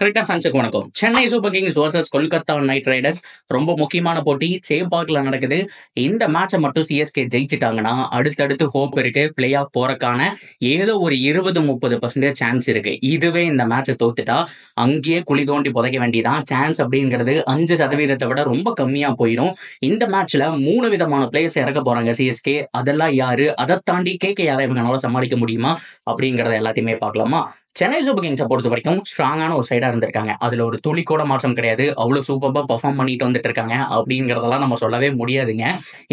Cricket ஃபேன்ஸுக்கு வணக்கம். Chennai Super Kings versus Kolkata night Riders ரொம்ப முக்கியமான போட்டி சேப்பாக்ல நடக்குது. இந்த மேட்சை மட்டும் சிஎஸ்கே ஜெயிச்சிட்டாங்கன்னா அடுத்தடுத்து ஹோப் இருக்கு, பிளே ஆஃப் போறக்கான ஏதோ ஒரு 20-30% சான்ஸ் இருக்கு. இதுவே இந்த மேட்சை தோத்துட்டா அங்கேயே குழி தோண்டி புதைக்க வேண்டியதான். சான்ஸ் அப்படிங்கிறது 5% விட ரொம்ப கம்மியா போயிடும். இந்த மேட்ச்ல 3 விதமான பிளேயர்ஸ் இறக்க போறாங்க சிஎஸ்கே. அதெல்லாம் யாரு, அதை தாண்டி கேகேஆரை இவங்களால சமாளிக்க முடியுமா அப்படிங்கறத எல்லாத்தையுமே பார்க்கலாமா. சென்னை சூப்பர் கிங்ஸை பொறுத்த வரைக்கும் ஸ்ட்ராங்கான ஒரு சைடா இருந்திருக்காங்க. அதுல ஒரு துளி கூட மாற்றம் கிடையாது. அவ்வளவு சூப்பரா பெர்ஃபார்ம் பண்ணிட்டு வந்துட்டு இருக்காங்க அப்படிங்கறதெல்லாம் நம்ம சொல்லவே முடியாதுங்க.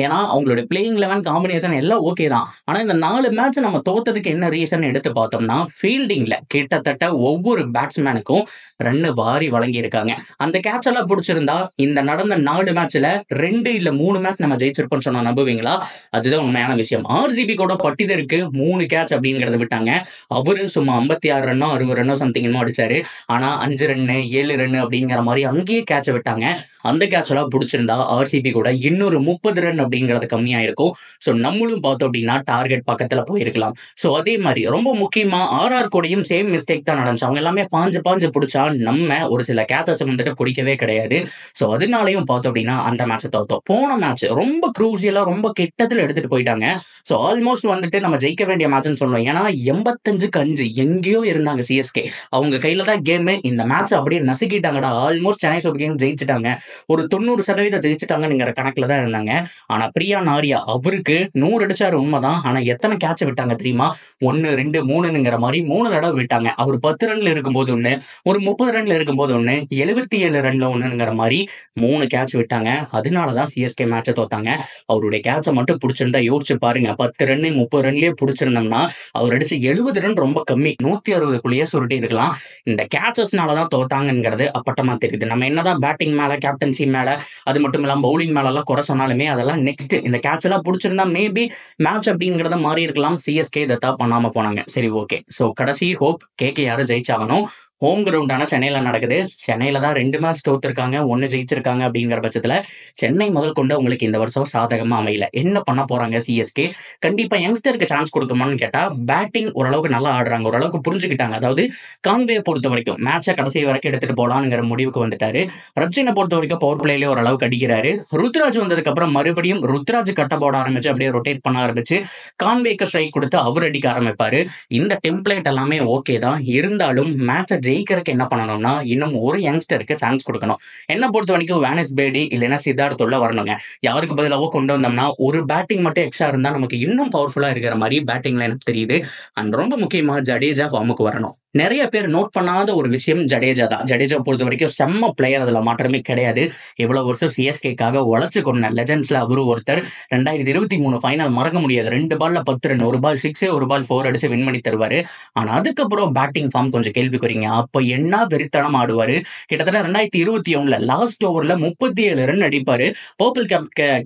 ஏன்னா அவங்களோட பிளேயிங் 11 காம்பினேஷன் எல்லாம் ஓகே தான். ஆனா இந்த 4 மேட்ச் நம்ம தோத்ததுக்கு என்ன ரீசன் எடுத்து பார்த்தோம்னா, ஃபீல்டிங்ல கிட்டத்தட்ட ஒவ்வொரு பேட்ஸ்மேனுக்கும் ரன்னு வாரி வழங்கி இருக்காங்க. அந்த கேட்ச் எல்லாம் பிடிச்சிருந்தா இந்த நடந்த 4 மேட்ச்ல 2 இல்ல 3 மேட்ச் நம்ம ஜெயிச்சிருப்போம்னு சொன்னா நம்புவீங்களா? அதுதான் உண்மையான விஷயம். ஆர்சிபி கூட பட்டிதருக்கு 3 கேட்ச் அப்படிங்கறத விட்டாங்க. அவரு சும்மா 56 ரன்னோ 60 ரன்னோ சம்திங் அடிச்சாரு. ஆனா 5 ரன்னு 7 ரன்னு அப்படிங்கிற மாதிரி அங்கேயே கேட்ச விட்டாங்க. அந்த கேட்ச் எல்லாம் பிடிச்சிருந்தா ஆர்சிபி கூட இன்னொரு 30 ரன் அப்படிங்கறது கம்மியா இருக்கும். ஸோ நம்மளும் பார்த்தோம் அப்படின்னா டார்கெட் பக்கத்துல போயிருக்கலாம். ஸோ அதே மாதிரி ரொம்ப முக்கியமா ஆர்ஆர் கூடயும் சேம் மிஸ்டேக் தான் நடந்துச்சு. அவங்க எல்லாமே பாஞ்சு பிடிச்சா நம்ம ஒரு சில கேச்சஸ் வந்துட்டு பிடிக்கவே கிடையாது. ஸோ அதனாலையும் பார்த்தோம் அப்படின்னா அந்த மேட்சை தோத்தோம். போன மேட்ச் ரொம்ப குரூசியலா ரொம்ப கிட்டத்துல எடுத்துட்டு போயிட்டாங்க. ஸோ ஆல்மோஸ்ட் வந்துட்டு நம்ம ஜெயிக்க வேண்டிய மேட்ச்னு சொல்லணும். ஏன்னா 85-5 எங்கேயோ இருந்தாங்க சிஎஸ்கே. அவங்க கையில தான் கேம். இந்த மேட்ச் அப்படியே நசுக்கிட்டாங்கடா. ஆல்மோஸ்ட் சென்னை சூப்பர் கிங்ஸ் ஜெயிச்சிட்டாங்க. ஒரு 90% ஜெயிச்சிட்டாங்கிற கணக்குல தான் இருந்தாங்க. ஆனா பிரியான் ஆர்யா அவருக்கு 100 அடிச்சாரு உண்மைதான். ஆனா எத்தனை கேட்ச விட்டாங்க தெரியுமா? 1 2 3ங்கிற மாதிரி 3 தடவை விட்டாங்க. அவர் 10 ரன்ல இருக்கும்போது ஒண்ணு, ஒரு 30 ரன்ல இருக்கும்போது ஒண்ணு, 77 ரன்ல ஒண்ணுங்கிற மாதிரி 3 கேட்ச் விட்டாங்க. அதனாலதான் சிஎஸ்கே மேட்சை தோத்தாங்க. அவருடைய கேட்சை மட்டும் பிடிச்சிருந்தா யோசிச்சு பாருங்க. 10 ரன் 30 ரன்லயே பிடிச்சிருந்தோம்னா அவர் அடிச்சு 70 ரன் ரொம்ப கம்மி. 160க்குள்ளேயே சுருட்டி இருக்கலாம். இந்த கேச்சஸ்னாலதான் தோத்தாங்கிறது அப்பட்டமா தெரியுது. நம்ம என்னதான் பேட்டிங் மேல, கேப்டன்சி மேல, அது மட்டும் இல்லாம பவுலிங் மேல எல்லாம் குறை சொன்னாலுமே அதெல்லாம் நெக்ஸ்ட். இந்த கேட்ச் எல்லாம் பிடிச்சிருந்தா மேபி மேட்ச் அப்படிங்கறத மாறி இருக்கலாம். சிஎஸ்கே இதை தான் பண்ணாம போனாங்க. சரி, ஓகே. ஸோ கடைசி ஹோப் கேகேஆர் ஜெயிச்சாகணும். ஹோம் கிரவுண்டான சென்னையில நடக்குது. சென்னையில தான் 2 மேட்ச் தோத்துருக்காங்க, 1 ஜெயிச்சிருக்காங்க. அப்படிங்கிற பட்சத்துல சென்னை முதல் கொண்டு உங்களுக்கு இந்த வருஷம் சாதகமா அமையல. என்ன பண்ண போறாங்க சிஎஸ்கே? கண்டிப்பா யங்ஸ்டருக்கு சான்ஸ் கொடுக்குமான்னு கேட்டா பேட்டிங் ஓரளவுக்கு நல்லா ஆடுறாங்க, ஓரளவுக்கு புரிஞ்சுக்கிட்டாங்க. அதாவது கான்வே பொறுத்த வரைக்கும் மேட்சை கடைசி வரைக்கும் எடுத்துட்டு போலாம்ங்கிற முடிவுக்கு வந்துட்டாரு. ரச்சினை பொறுத்த வரைக்கும் பவர் பிளேலயே ஓரளவுக்கு அடிக்கிறாரு. ருத்ராஜ் வந்ததுக்கு அப்புறம் மறுபடியும் ருத்ராஜ் கட்ட போட ஆரம்பிச்சு அப்படியே ரொட்டேட் பண்ண ஆரம்பிச்சு கான்வேக்கு ஸ்ட்ரைக் கொடுத்து அவர் அடிக்க ஆரம்பிப்பாரு. இந்த டெம்ப்ளேட் எல்லாமே ஓகே தான். இருந்தாலும் மேட்சை ஜெயிக்கிறதுக்கு என்ன பண்ணணும்னா இன்னும் ஒரு யங்ஸ்டருக்கு சான்ஸ் கொடுக்கணும். என்ன பொறுத்த வரைக்கும் வேனிஸ் பேடி இல்லைன்னா சித்தார்த் உள்ள வரணுங்க. யாருக்கு பதிலாவோ கொண்டு வந்தோம்னா ஒரு பேட்டிங் மட்டும் எக்ஸ்ட்ரா இருந்தா நமக்கு இன்னும் பவர்ஃபுல்லா இருக்கிற மாதிரி பேட்டிங்ல எனக்கு தெரியுது. அண்ட் ரொம்ப முக்கியமா ஜடேஜா ஃபார்முக்கு வரணும். நிறைய பேர் நோட் பண்ணாத ஒரு விஷயம் ஜடேஜா தான். ஜடேஜா பொறுத்த வரைக்கும் செம்ம பிளேயர், அதுல மாற்றமே கிடையாது. இவ்வளவு வருஷம் சிஎஸ்கேக்காக உழைச்சு கொண்ட லெஜண்ட்ஸ்ல அவரு ஒருத்தர். 2023 ஃபைனல் மறக்க முடியாது. 2 பால்ல 10 ரன், ஒரு பால் 6 ஒரு பால் 4 அடிச்சு வின் பண்ணி தருவாரு. ஆனா அதுக்கப்புறம் பேட்டிங் ஃபார்ம் கொஞ்சம் கேள்விக்குறீங்க. அப்ப என்ன வெறித்தனம் ஆடுவாரு. கிட்டத்தட்ட 2021 லாஸ்ட் ஓவர்ல 37 ரன் அடிப்பாரு. பர்பிள்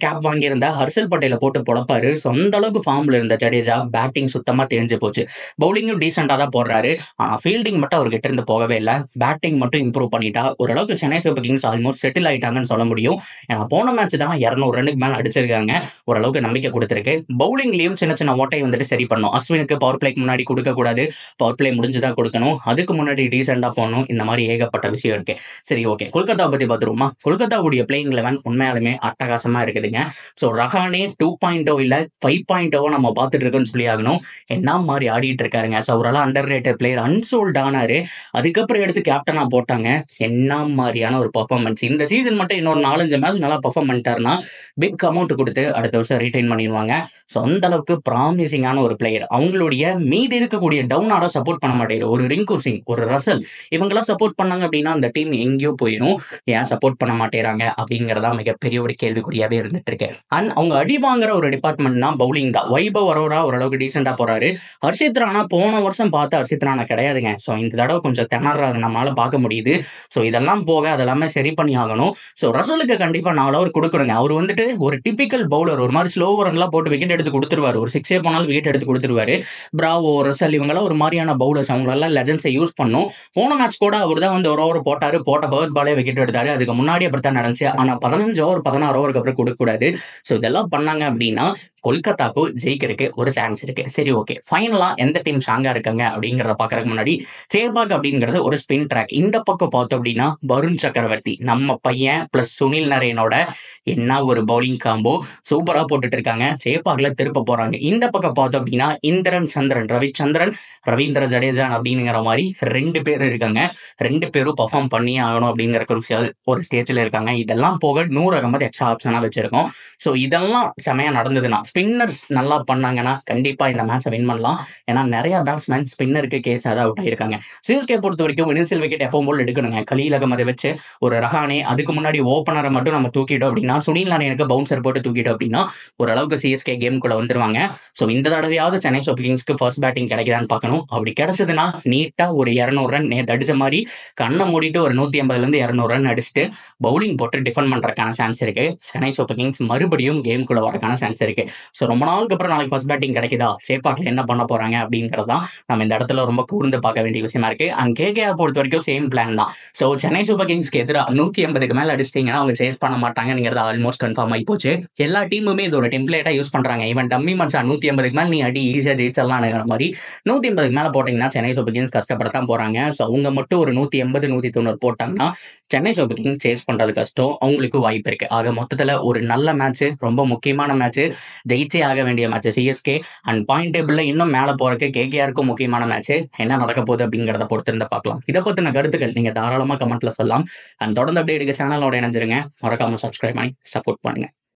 கேப் வாங்கியிருந்த ஹர்ஷல் பட்டேல போட்டு பொழப்பாரு. சொந்த அளவுக்கு ஃபார்ம்ல இருந்த ஜடேஜா பேட்டிங் சுத்தமா தெரிஞ்சு போச்சு. பவுலிங்கும் டீசெண்டா தான் போடுறாரு. ஃபீல்டிங் மட்டும் அவர்கிட்ட இருந்து போகவே இல்லை. பேட்டிங் மட்டும் இம்ப்ரூவ் பண்ணிட்டா ஓரளவுக்கு Chennai Super Kings almost settle ஆயிட்டாங்கன்னு சொல்ல முடியும். ஏன்னா போன மேட்ச் தான் 200 ரன்னுக்கு மேல அடிச்சிருக்காங்க. ஓரளவுக்கு நம்பிக்கை கொடுத்துருக்கு. பவுலிங்லயும் சின்ன சின்ன ஓட்டை வந்துட்டு சரி பண்ணும். அஸ்வினுக்கு பவர் பிளேக்கு முன்னாடி கொடுக்க கூடாது, பவர் பிளே முடிஞ்சுதான் கொடுக்கணும். அதுக்கு முன்னாடி டீசெண்டா போகணும். இந்த மாதிரி ஏகப்பட்ட விஷயம் இருக்கு. சரி, ஓகே. கொல்கத்தா பத்தி பார்த்துருவோமா? கொல்கத்தாவுடைய பிளேயிங் 11 உண்மையாலுமே அட்டகாசமா இருக்குதுங்க. ஸோ ரஹானே 2.0 இல்ல 5.0 நம்ம பார்த்துட்டு இருக்கோம்னு சொல்லி ஆகணும். என்ன மாதிரி ஆடிட்டு இருக்காருங்க. ஸோ அவரால் அண்டர் ரேட்டட் பிளேயர், அன்சோல்ட் ஆனாரு. அதுக்கப்புறம் எடுத்து கேப்டனா போட்டாங்க. என்ன மாதிரியான ஒரு பர்ஃபார்மன்ஸ். இந்த சீசன் மட்டும் இன்னொரு 4-5 மேட்ச் நல்லா பர்ஃபார்ம் பண்ணிட்டாருன்னா பிக் அமௌண்ட் கொடுத்து அடுத்த வருஷம் ரீடைன் பண்ணிடுவாங்க. ஸோ அந்த அளவுக்கு ப்ராமிசிங்கான ஒரு பிளேயர். அவங்களுடைய மீதி இருக்கக்கூடிய டவுன் ஆட சப்போர்ட் பண்ண மாட்டேங்குது. ஒரு ரிங்கு சிங், ஒரு ரசல், இவங்கெல்லாம் சப்போர்ட் பண்ணாங்க அப்படின்னா அந்த டீம் எங்கேயோ போயிடும். ஏன் சப்போர்ட் பண்ண மாட்டேறாங்க அப்படிங்கிறதா மிகப்பெரிய ஒரு கேள்விக்குறியாவே இருந்துட்டு இருக்கு. அண்ட் அவங்க அடி வாங்குற ஒரு டிபார்ட்மெண்ட்னா பவுலிங் தான். வைபவ் அரோரா ஓரளவுக்கு டீசெண்டா போறாரு. ஹர்ஷித் ராணா போன வருஷம் பார்த்து ஹர்ஷித் ராணா கிடையாதுங்க. ஸோ இந்த தடவை கொஞ்சம் திணறாரு, நம்மளால பார்க்க முடியுது. ஸோ இதெல்லாம் போக அதெல்லாமே சரி பண்ணி ஆகணும். ஸோ ரசலுக்கு கண்டிப்பா 4 ஓவர் கொடுக்கணுங்க. அவர் வந்துட்டு ஒரு டிபிக்கல் பவுலர். ஒரு மாதிரி ஸ்லோ ஓவர்லாம் போட்டு விக்கெட் எடுத்து கொடுத்துருவாரு. ஒரு 6 போனாலும் விக்கெட் எடுத்து கொடுத்துருவாரு. பிராவோ, ரசல் இவங்கெல்லாம் ஒரு மாதிரியான பவுலர்ஸ். அவங்களெல்லாம் லெஜண்ட்ஸை யூஸ் பண்ணும். போன மேட்ச் கூட அவர் தான் வந்து ஒரு ஓவர் போட்டாரு. போட்ட ஃபர்ஸ்ட் பாலே விக்கெட் எடுத்தாரு. அதுக்கு முன்னாடி அப்படித்தான் நடந்துச்சு. ஆனா 15 ஓவர் 16 ஓவருக்கு அப்புறம் கொடுக்கக்கூடாது. ஸோ இதெல்லாம் பண்ணாங்க அப்படின்னா கொல்கத்தாக்கு ஜெயிக்கிறதுக்கு ஒரு சான்ஸ் இருக்கு. சரி, ஓகே. ஃபைனலா எந்த டீம் ஸ்ட்ராங்கா இருக்காங்க அப்படிங்கிறத பார்க்கறதுக்கு முன்னாடி முன்னாடி சேப்பாக் அப்படிங்கிறது ஒரு ஸ்பின் ட்ராக். இந்த பக்கம் பார்த்தோம் அப்படின்னா வருண் சக்கரவர்த்தி நம்ம பையன் பிளஸ் சுனில் நரேனோட என்ன ஒரு பவுலிங் காம்போ சூப்பரா போட்டுட்டு இருக்காங்க. சேப்பாக்ல திருப்ப போறாங்க. இந்த பக்கம் பார்த்தோம் அப்படின்னா இந்திரன் சந்திரன் ரவிச்சந்திரன் ரவீந்திர ஜடேஜான் அப்படிங்கிற மாதிரி 2 பேர் இருக்காங்க. 2 பேரும் பர்ஃபார்ம் பண்ணியே ஆகணும் அப்படிங்கிற ஒரு ஸ்டேஜ்ல இருக்காங்க. இதெல்லாம் போக 100 அகமது எக்ஸ்ட்ரா ஆப்ஷனா வச்சிருக்கோம். ஸோ இதெல்லாம் செமையா நடந்ததுன்னா ஸ்பின்னர்ஸ் நல்லா பண்ணாங்கன்னா கண்டிப்பா இந்த மேட்சை வின் பண்ணலாம். ஏன்னா நிறைய பேட்ஸ்மேன் ஸ்பின்னருக்கு கேஸாக தான் அவுட் ஆயிருக்காங்க. சிஎஸ்கே பொறுத்த வரைக்கும் இனிஷியல் விக்கெட் எப்பவும் போல் எடுக்கணுங்க. கலீல் அகமதை வச்சு ஒரு ரஹானே, அதுக்கு முன்னாடி ஓப்பனரை மட்டும் நம்ம தூக்கிட்டோம் அப்படின்னா, சுனில் நாராயணுக்கு பவுன்சர் போட்டு தூக்கிட்டோம் அப்படின்னா ஓரளவுக்கு சிஎஸ்கே கேமுக்குள்ள வந்துருவாங்க. ஸோ இந்த தடவையாவது சென்னை சூப்பர் கிங்ஸ்க்கு ஃபர்ஸ்ட் பேட்டிங் கிடைக்குதான்னு பார்க்கணும். அப்படி கிடைச்சதுன்னா நீட்டா ஒரு 200 ரன் நேற்று அடிச்ச மாதிரி கண்ணை மூடிட்டு ஒரு 150லேருந்து 200 ரன் அடிச்சுட்டு பவுலிங் போட்டு டிஃபெண்ட் பண்றதுக்கான சான்ஸ் இருக்கு. சென்னை சூப்பர் கிங்ஸ் மறுபடியும் கேமுக்குள்ள வரக்கான சான்ஸ் இருக்கு. ஸோ ரொம்ப நாளுக்கு அப்புறம் நாளைக்கு ஃபர்ஸ்ட் பேட்டிங் கிடைக்குதா, சேப்பாக்கில் என்ன பண்ண போறாங்க அப்படிங்கிறது தான் நம்ம இந்த இடத்துல ரொம்ப கூர்ந்து பார்க்க வேண்டிய விஷயமா இருக்கு. அண்ட் கேகேஆர் பொறுத்த வரைக்கும் சேம் பிளான் தான். ஸோ சென்னை சூப்பர் கிங்ஸ்க்கு எதிராக 180க்கு மேல அடிச்சிட்டிங்கன்னா அவங்க சேஸ் பண்ண மாட்டாங்கிறது ஆல்மோஸ்ட் கன்ஃபார்ம் ஆகி போச்சு. எல்லா டீமுமே இது ஒரு டெம்ப்ளேட்டா யூஸ் பண்றாங்க. இவன் டம்மி மச்சா 180க்கு மேல நீ அடி ஈஸியா ஜெயிச்சிடலாம்ங்கிற மாதிரி 180க்கு மேல போட்டீங்கன்னா சென்னை சூப்பர் கிங்ஸ் கஷ்டப்படத்தான் போறாங்க. ஸோ அவங்க மட்டும் ஒரு 180 190 போட்டாங்கன்னா சென்னை சூப்பர் கிங்ஸ் சேஸ் பண்றது கஷ்டம். அவங்களுக்கு வாய்ப்பு இருக்கு. ஆக மொத்தத்துல ஒரு நல்ல மேட்ச், ரொம்ப முக்கியமான மேட்ச், ஜெயிச்சே ஆக வேண்டிய மேட்ச் சிஎஸ்கே. அண்ட் பாயிண்ட் டேபிள்ல இன்னும் மேல போறதுக்கு கேகேஆருக்கும் முக்கியமான மேட்ச். என்ன நடக்க போகுது அப்படிங்கிறத பொறுத்து இருந்தா பார்க்கலாம். இதை பத்தின கருத்துக்கள் நீங்க தாராளமா கமெண்ட்ல சொல்லலாம். அண்ட் தொடர்ந்து அப்படியே சேனலோட இணைஞ்சிருங்க. மறக்காம சப்ஸ்கிரைப் பண்ணி சப்போர்ட் பண்ணுங்க.